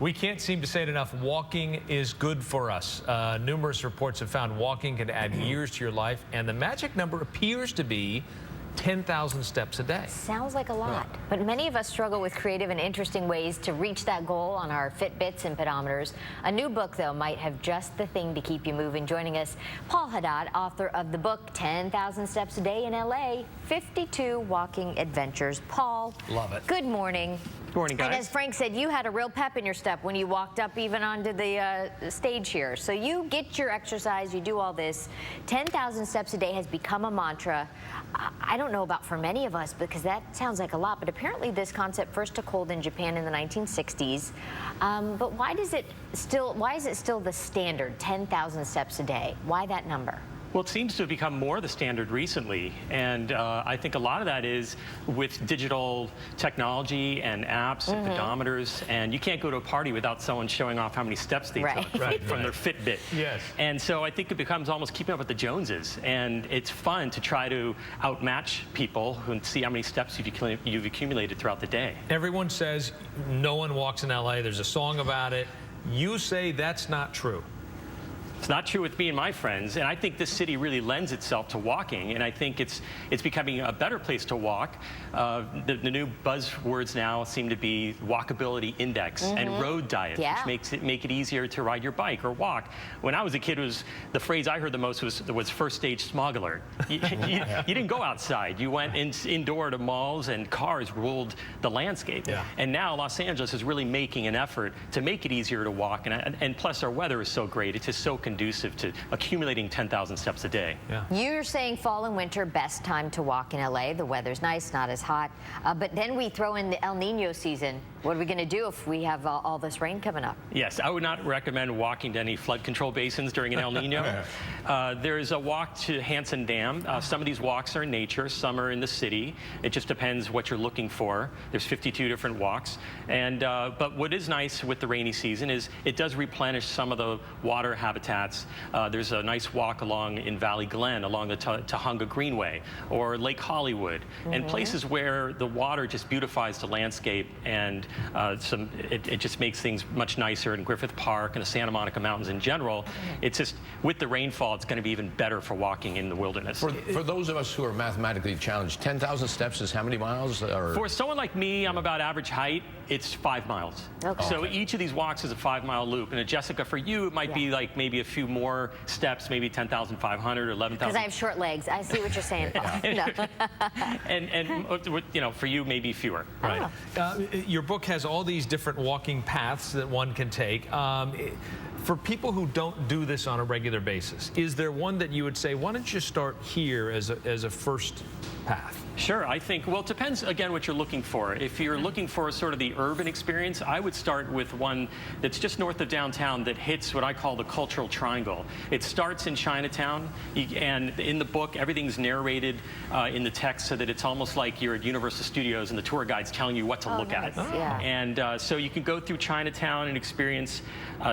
We can't seem to say it enough. Walking is good for us. Numerous reports have found walking can add years to your life, and the magic number appears to be 10,000 steps a day. Sounds like a lot, but many of us struggle with creative and interesting ways to reach that goal on our Fitbits and pedometers. A new book, though, might have just the thing to keep you moving. Joining us, Paul Haddad, author of the book 10,000 Steps a Day in LA, 52 Walking Adventures. Paul. Love it. Good morning. Good morning, guys. And as Frank said, you had a real pep in your step when you walked up even onto the stage here. So you get your exercise, you do all this. 10,000 steps a day has become a mantra. I don't know about for many of us because that sounds like a lot, but apparently this concept first took hold in Japan in the 1960s. But why is it still the standard, 10,000 steps a day? Why that number? Well, it seems to have become more the standard recently, and I think a lot of that is with digital technology and apps and pedometers, and you can't go to a party without someone showing off how many steps they took from their Fitbit. Yes. And so I think it becomes almost keeping up with the Joneses, and it's fun to try to outmatch people and see how many steps you've accumulated throughout the day. Everyone says no one walks in LA. There's a song about it. You say that's not true. It's not true with me and my friends, and I think this city really lends itself to walking, and I think it's becoming a better place to walk. The new buzzwords now seem to be walkability index and road diet, which make it easier to ride your bike or walk. When I was a kid, the phrase I heard the most was first stage smog alert. You didn't go outside. You went indoor to malls, and cars ruled the landscape. Yeah. And now Los Angeles is really making an effort to make it easier to walk, and plus our weather is so great. It's just so conducive to accumulating 10,000 steps a day. Yeah. You're saying fall and winter, best time to walk in LA. The weather's nice, not as hot. But then we throw in the El Nino season. What are we going to do if we have all this rain coming up? Yes, I would not recommend walking to any flood control basins during an El Nino. There's a walk to Hansen Dam. Some of these walks are in nature, some are in the city. It just depends what you're looking for. There's 52 different walks. And but what is nice with the rainy season is it does replenish some of the water habitats. There's a nice walk along in Valley Glen along the Tahunga Greenway or Lake Hollywood, and places where the water just beautifies the landscape, and it just makes things much nicer in Griffith Park and the Santa Monica Mountains in general. It's just, with the rainfall, it's going to be even better for walking in the wilderness. For those of us who are mathematically challenged, 10,000 steps is how many miles? For someone like me, I'm about average height. It's 5 miles. Okay. So each of these walks is a 5-mile loop. And Jessica, for you, it might be like maybe a few more steps, maybe 10,500 or 11,000. Because I have short legs. I see what you're saying, Paul. and you know, for you, maybe fewer. Right. Your book has all these different walking paths that one can take. For people who don't do this on a regular basis, is there one that you would say, why don't you start here as a first path? Sure, I think, well, it depends, again, what you're looking for. If you're looking for sort of the urban experience, I would start with one that's just north of downtown that hits what I call the cultural triangle. It starts in Chinatown, and in the book, everything's narrated in the text so that it's almost like you're at Universal Studios and the tour guide's telling you what to look at. Yeah. And so you can go through Chinatown and experience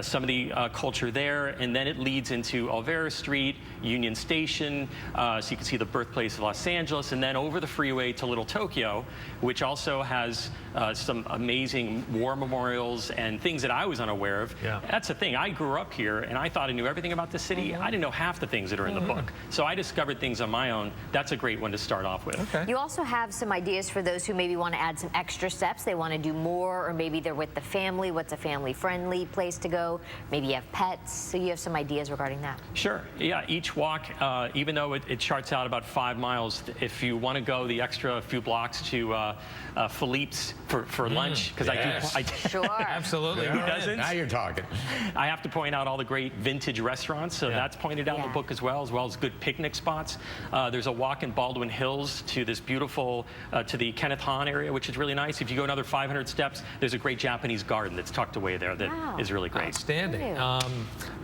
some of the culture there, and then it leads into Olvera Street, Union Station, so you can see the birthplace of Los Angeles, and then over the freeway to Little Tokyo, which also has some amazing war memorials and things that I was unaware of. Yeah. That's the thing. I grew up here, and I thought I knew everything about the city. I didn't know half the things that are in the book. So I discovered things on my own. That's a great one to start off with. Okay. You also have some ideas for those who maybe want to add some extra steps. They want to do more, or maybe they're with the family. What's a family-friendly place to go? Maybe you have pets. So you have some ideas regarding that. Sure. Yeah, each walk, even though it charts out about 5 miles, if you want to go the extra few blocks to Philippe's for lunch, because I do. Sure. Absolutely. Who doesn't? Now you're talking. I have to point out all the great vintage restaurants, so that's pointed out in the book as well as good picnic spots. There's a walk in Baldwin Hills to this beautiful, to the Kenneth Hahn area, which is really nice. If you go another 500 steps, there's a great Japanese garden that's tucked away there that is really great. Outstanding.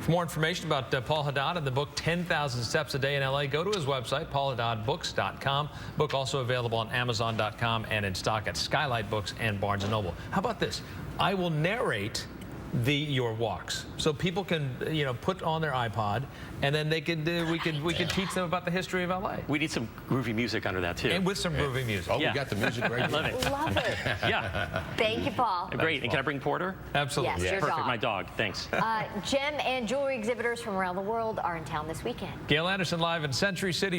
For more information about Paul Haddad and the book 10,000 Steps a Day in LA, go to his website, paulhaddadbooks.com. Book also available on Amazon.com and in stock at Skylight Books and Barnes & Noble. How about this? I will narrate your walks, so people can put on their iPod, and then they could we could teach them about the history of LA. We need some groovy music under that too. And with some groovy music. Oh, Yeah. we got the music right Love here. it. Love it. Yeah, Thank you, Paul. great. And can I bring Porter? Absolutely. Yes, your Perfect. dog. My dog. Thanks. Gem and jewelry exhibitors from around the world are in town this weekend. Gail Anderson live in Century City.